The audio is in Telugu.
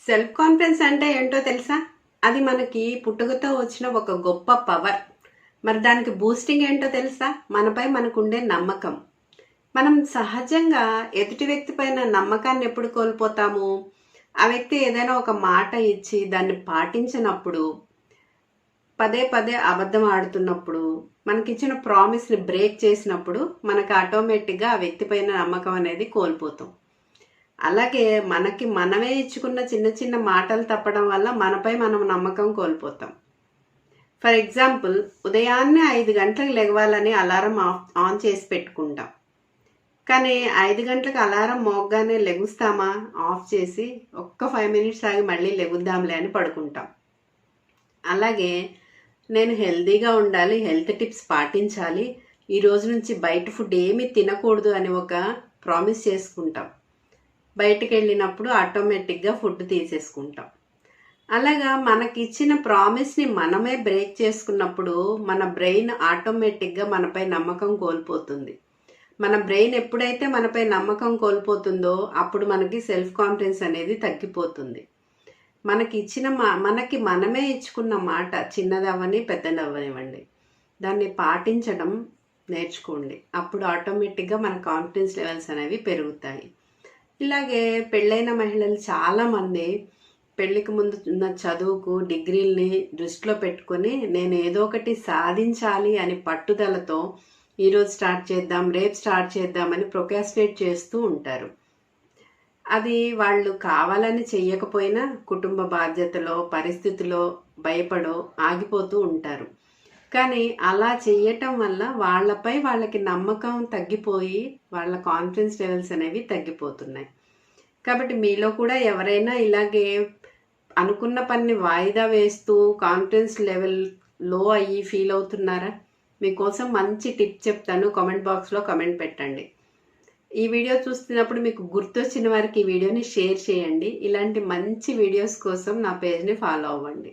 సెల్ఫ్ కాన్ఫిడెన్స్ అంటే ఏంటో తెలుసా? అది మనకి పుట్టుకతో వచ్చిన ఒక గొప్ప పవర్. మరి దానికి బూస్టింగ్ ఏంటో తెలుసా? మనపై మనకుండే నమ్మకం. మనం సహజంగా ఎదుటి వ్యక్తి పైన నమ్మకాన్ని ఎప్పుడు కోల్పోతాము? ఆ వ్యక్తి ఏదైనా ఒక మాట ఇచ్చి దాన్ని పాటించినప్పుడు, పదే పదే అబద్ధం ఆడుతున్నప్పుడు, మనకిచ్చిన ప్రామిస్ని బ్రేక్ చేసినప్పుడు మనకు ఆటోమేటిక్గా ఆ వ్యక్తి పైన నమ్మకం అనేది కోల్పోతాం. అలాగే మనకి మనమే ఇచ్చుకున్న చిన్న చిన్న మాటలు తప్పడం వల్ల మనపై మనం నమ్మకం కోల్పోతాం. ఫర్ ఎగ్జాంపుల్, ఉదయాన్నే 5 గంటలకు లెగవాలని అలారం ఆన్ చేసి పెట్టుకుంటాం. కానీ 5 గంటలకు అలారం మోగ్గానే లెగుస్తామా? ఆఫ్ చేసి ఒక్క 5 మినిట్స్ ఆగి మళ్ళీ లెగుద్దాంలే అని పడుకుంటాం. అలాగే నేను హెల్తీగా ఉండాలి, హెల్త్ టిప్స్ పాటించాలి, ఈ రోజు నుంచి బయట ఫుడ్ ఏమీ తినకూడదు అని ఒక ప్రామిస్ చేసుకుంటాం. బయటికి వెళ్ళినప్పుడు ఆటోమేటిక్గా ఫుడ్ తీసేసుకుంటాం. అలాగా మనకి ఇచ్చిన ప్రామిస్ని మనమే బ్రేక్ చేసుకున్నప్పుడు మన బ్రెయిన్ ఆటోమేటిక్గా మనపై నమ్మకం కోల్పోతుంది. మన బ్రెయిన్ ఎప్పుడైతే మనపై నమ్మకం కోల్పోతుందో అప్పుడు మనకి సెల్ఫ్ కాన్ఫిడెన్స్ అనేది తగ్గిపోతుంది. మనకి మనమే ఇచ్చుకున్న మాట, చిన్నదవ్వని పెద్దదవ్వనివ్వండి, దాన్ని పాటించడం నేర్చుకోండి. అప్పుడు ఆటోమేటిక్గా మన కాన్ఫిడెన్స్ లెవెల్స్ అనేవి పెరుగుతాయి. ఇలాగే పెళ్ళైన మహిళలు చాలామంది పెళ్ళికి ముందు ఉన్న చదువుకు డిగ్రీల్ని దృష్టిలో పెట్టుకొని నేను ఏదో ఒకటి సాధించాలి అని పట్టుదలతో ఈరోజు స్టార్ట్ చేద్దాం, రేపు స్టార్ట్ చేద్దామని ప్రొకాస్టినేట్ చేస్తూ ఉంటారు. అది వాళ్ళు కావాలని చెయ్యకపోయినా కుటుంబ బాధ్యతలో, పరిస్థితిలో భయపడో ఆగిపోతూ ఉంటారు. కానీ అలా చెయ్యటం వల్ల వాళ్ళపై వాళ్ళకి నమ్మకం తగ్గిపోయి వాళ్ళ కాన్ఫిడెన్స్ లెవెల్స్ అనేవి తగ్గిపోతున్నాయి. కాబట్టి మీలో కూడా ఎవరైనా ఇలాగే అనుకున్న పని వాయిదా వేస్తూ కాన్ఫిడెన్స్ లెవెల్ లో అయ్యి ఫీల్ అవుతున్నారా? మీకోసం మంచి టిప్ చెప్తాను, కామెంట్ బాక్స్లో కామెంట్ పెట్టండి. ఈ వీడియో చూస్తున్నప్పుడు మీకు గుర్తొచ్చిన వారికి ఈ వీడియోని షేర్ చేయండి. ఇలాంటి మంచి వీడియోస్ కోసం నా పేజ్ని ఫాలో అవ్వండి.